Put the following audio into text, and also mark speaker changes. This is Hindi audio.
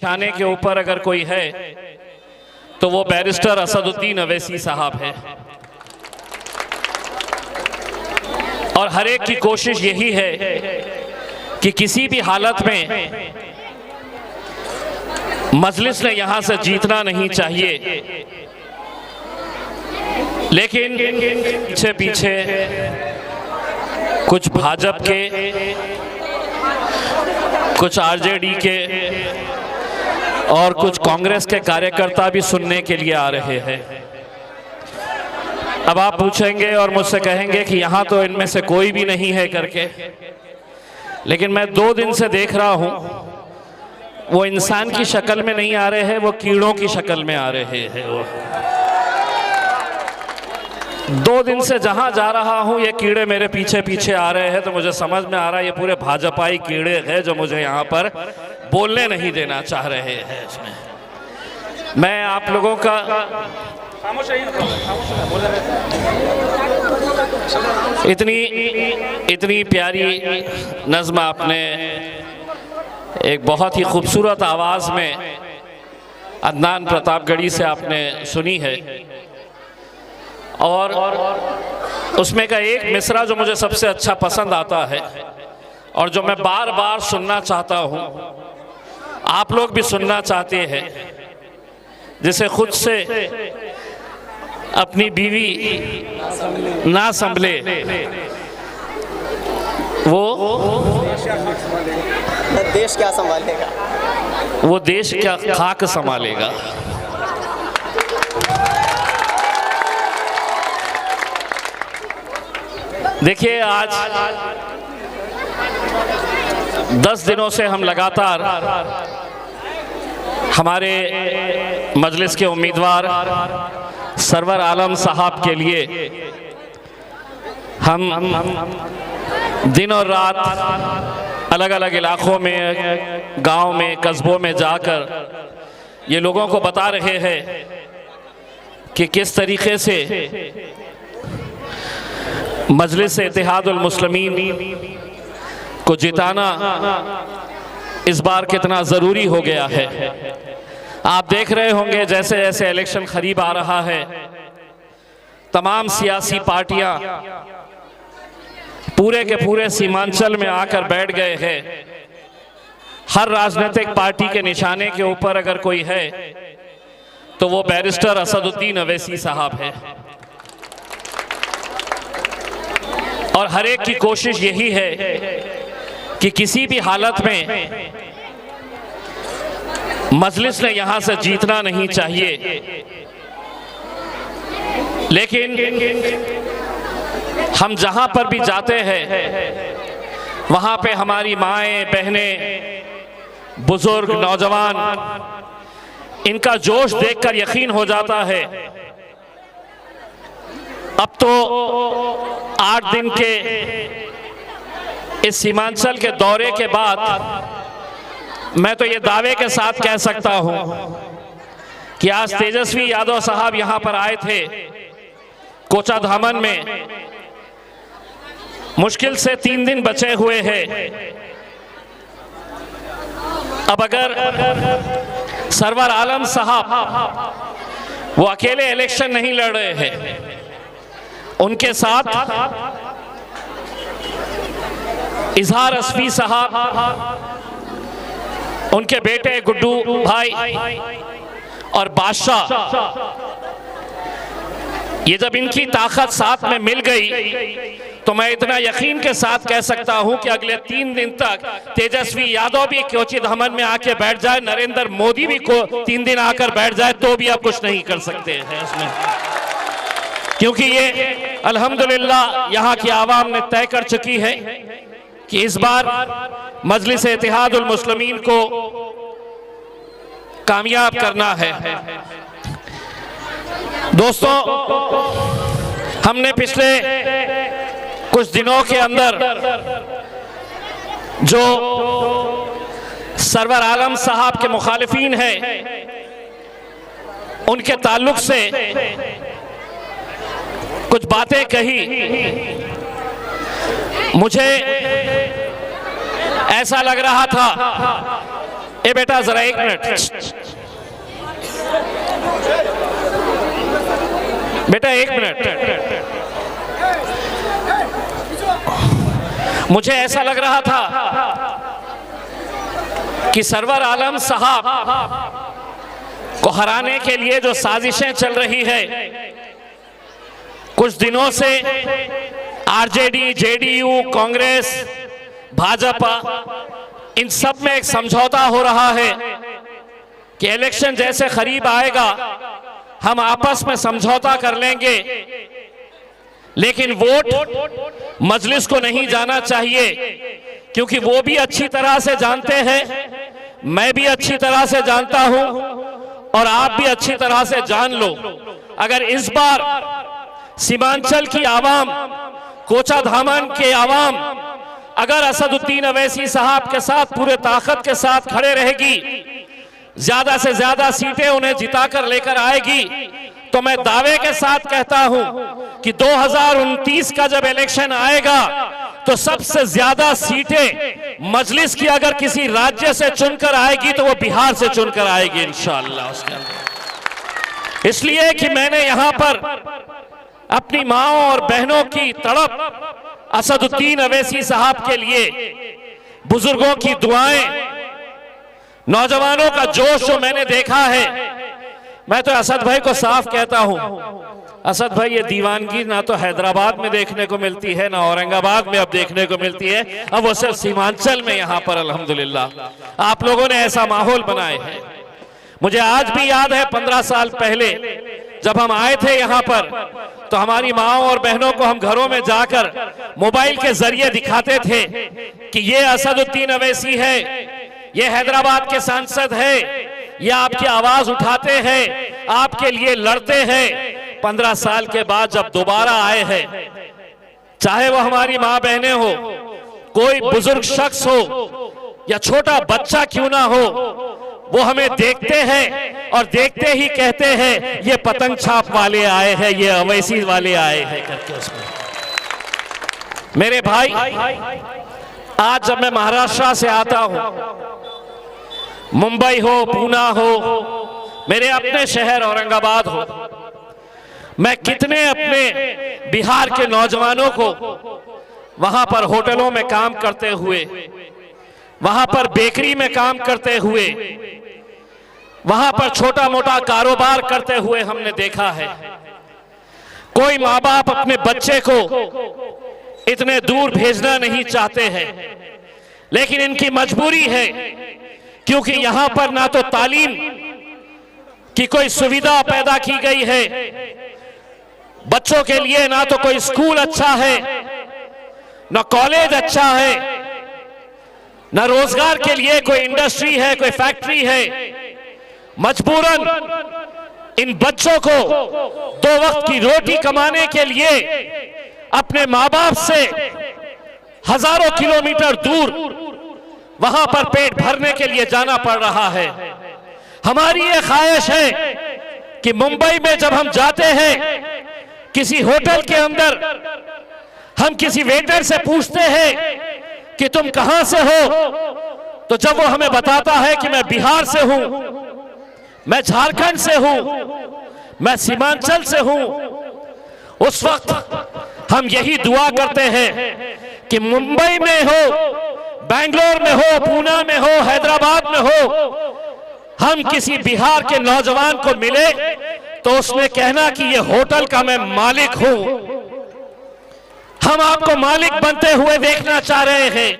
Speaker 1: निशाने के ऊपर अगर कोई है तो वो बैरिस्टर असदुद्दीन अवैसी साहब है। और हर एक की कोशिश यही है कि किसी भी हालत में मजलिस ने यहां से जीतना नहीं चाहिए, लेकिन पीछे पीछे कुछ भाजपा के, कुछ आरजेडी के और कुछ कांग्रेस के कार्यकर्ता भी सुनने के लिए आ रहे हैं। अब आप पूछेंगे और मुझसे कहेंगे कि यहाँ तो इनमें से कोई भी नहीं है करके, लेकिन मैं 2 दिन से देख रहा हूँ वो इंसान की शक्ल में नहीं आ रहे हैं, वो कीड़ों की शक्ल में आ रहे हैं। वो 2 दिन से जहां जा रहा हूं ये कीड़े मेरे पीछे पीछे आ रहे हैं, तो मुझे समझ में आ रहा है ये पूरे भाजपाई कीड़े हैं जो मुझे यहाँ पर बोलने नहीं देना चाह रहे हैं। इसमें मैं आप लोगों का इतनी प्यारी नज़्म आपने एक बहुत ही खूबसूरत आवाज़ में अदनान प्रतापगढ़ी से आपने सुनी है, और उसमें का एक मिसरा जो मुझे सबसे अच्छा पसंद आता है और जो मैं बार बार सुनना चाहता हूँ, आप लोग भी सुनना चाहते हैं, जिसे खुद से अपनी बीवी ना संभले वो
Speaker 2: देश क्या संभालेगा,
Speaker 1: वो देश क्या खाक संभालेगा। देखिए, आज 10 दिनों से हम लगातार हमारे मजलिस के उम्मीदवार सरवर आलम साहब के लिए हम दिन और रात अलग अलग इलाकों में, गांव में, कस्बों में जाकर ये लोगों को बता रहे हैं कि किस तरीके से मजलिस इत्तेहादुल मुस्लिमीन को जिताना इस बार कितना ज़रूरी हो गया है। आप देख रहे होंगे जैसे जैसे इलेक्शन करीब आ रहा है, तमाम सियासी पार्टियां पूरे के पूरे सीमांचल में आकर बैठ गए हैं। हर राजनीतिक पार्टी के निशाने के ऊपर अगर कोई है तो वो बैरिस्टर असदुद्दीन अवैसी साहब है। और हर एक की कोशिश यही है कि किसी भी हालत में मजलिस ने यहां से जीतना नहीं चाहिए, लेकिन हम जहां पर भी जाते हैं वहां पे हमारी माएं, बहनें, बुजुर्ग, नौजवान, इनका जोश देखकर यकीन हो जाता है। अब तो 8 दिन के इस सीमांचल के दौरे के बाद मैं तो ये दावे के साथ कह सकता हूं कि आज तेजस्वी यादव साहब यहां पर आए थे कोचाधामन में। मुश्किल से 3 दिन बचे हुए हैं। अब अगर सरवर आलम साहब वो अकेले इलेक्शन नहीं लड़ रहे हैं, उनके साथ इजहार अस्फी साहब, उनके बेटे गुड्डू भाई और बादशाह, ये जब इनकी ताकत साथ में मिल गई तो मैं इतना यकीन के साथ कह सकता हूं कि अगले 3 दिन तक तेजस्वी यादव भी कोचाधामन में आके बैठ जाए, नरेंद्र मोदी भी 3 दिन आकर बैठ जाए तो भी आप कुछ नहीं कर सकते हैं इसमें, क्योंकि ये अल्हम्दुलिल्लाह यहाँ की आवाम ने तय कर चुकी है कि इस बार मजलिस इत्तेहादुल मुस्लिमीन को कामयाब करना है। दोस्तों, हमने पिछले कुछ दिनों के अंदर जो सरवर आलम साहब के मुखालिफिन हैं उनके ताल्लुक से कुछ बातें कही। मुझे ऐसा लग रहा था ए बेटा जरा एक मिनट, बेटा एक मिनट। मुझे ऐसा लग रहा था कि सरवर आलम साहब को हराने के लिए जो साजिशें चल रही है, कुछ दिनों से आरजेडी, जेडीयू, कांग्रेस, भाजपा, इन सब में एक समझौता हो रहा है कि इलेक्शन जैसे करीब आएगा हम आपस में समझौता कर लेंगे, लेकिन वोट मजलिस को नहीं जाना चाहिए, क्योंकि वो भी अच्छी तरह से जानते हैं, मैं भी अच्छी तरह से जानता हूं और आप भी अच्छी तरह से जान लो। अगर इस बार सीमांचल की आवाम, कोचा धामन के आवाम अगर असदुद्दीन अवैसी साहब के साथ पूरे ताकत के साथ खड़े रहेगी, ज्यादा से ज्यादा सीटें उन्हें जिताकर लेकर आएगी, तो मैं दावे के साथ कहता हूं कि 2029 का जब इलेक्शन आएगा तो सबसे ज्यादा सीटें मजलिस की अगर किसी राज्य से चुनकर आएगी तो वो बिहार से चुनकर आएगी इंशाअल्लाह। उसके अंदर इसलिए कि मैंने यहां पर अपनी माओ और बहनों की तड़प, असदुद्दीन अवैसी साहब के लिए बुजुर्गों की दुआएं, नौजवानों का जोश जो मैंने देखा है, मैं तो असद भाई को साफ कहता हूं, असद भाई ये दीवानगी ना तो हैदराबाद में देखने को मिलती है, ना औरंगाबाद में अब देखने को मिलती है, अब वो सिर्फ सीमांचल में यहां पर अल्हम्दुलिल्लाह आप लोगों ने ऐसा माहौल बनाए है। मुझे आज भी याद है 15 साल पहले जब हम आए थे यहां पर, तो हमारी माओ और बहनों को हम घरों में जाकर मोबाइल के जरिए दिखाते थे कि ये असदुद्दीन अवैसी है, ये हैदराबाद के सांसद है, ये आपकी आवाज उठाते हैं, आपके लिए लड़ते हैं। 15 साल के बाद जब दोबारा आए हैं, चाहे वो हमारी माँ बहनें हो, कोई बुजुर्ग शख्स हो या छोटा बच्चा क्यों ना हो, वो हमें देखते हैं और देखते ही कहते हैं ये पतंग छाप वाले आए हैं, ये अवैसी वाले आए हैं करके। उसमें मेरे भाई, आज जब मैं महाराष्ट्र से आता हूं, मुंबई हो, पूना हो, मेरे अपने शहर औरंगाबाद हो, मैं कितने अपने बिहार के नौजवानों को वहां पर होटलों में काम करते हुए, वहां पर बेकरी में काम करते हुए, वहां पर छोटा मोटा कारोबार करते हुए हमने देखा है। कोई माँ बाप अपने बच्चे को इतने दूर भेजना नहीं चाहते हैं, लेकिन इनकी मजबूरी है, क्योंकि यहां पर ना तो तालीम की कोई सुविधा पैदा की गई है बच्चों के लिए, ना तो कोई स्कूल अच्छा है, ना कॉलेज अच्छा है, ना रोजगार के लिए कोई इंडस्ट्री है, कोई फैक्ट्री है। मजबूरन इन बच्चों को 2 वक्त की रोटी कमाने के लिए अपने माँ बाप से हजारों किलोमीटर दूर वहां पर पेट भरने के लिए जाना पड़ रहा है। हमारी ये ख्वाहिश है कि मुंबई में जब हम जाते हैं, किसी होटल के अंदर हम किसी वेटर से पूछते हैं कि तुम कहां से हो, तो जब वो हमें बताता है कि मैं बिहार से हूं, मैं झारखंड से हूं, मैं सीमांचल से हूं, उस वक्त हम यही दुआ करते हैं कि मुंबई में हो, बेंगलोर में हो, पूना में हो, हैदराबाद में हो, हम किसी बिहार के नौजवान को मिले तो उसने कहना कि ये होटल का मैं मालिक हूं। हम आपको मालिक बनते हुए देखना चाह रहे हैं।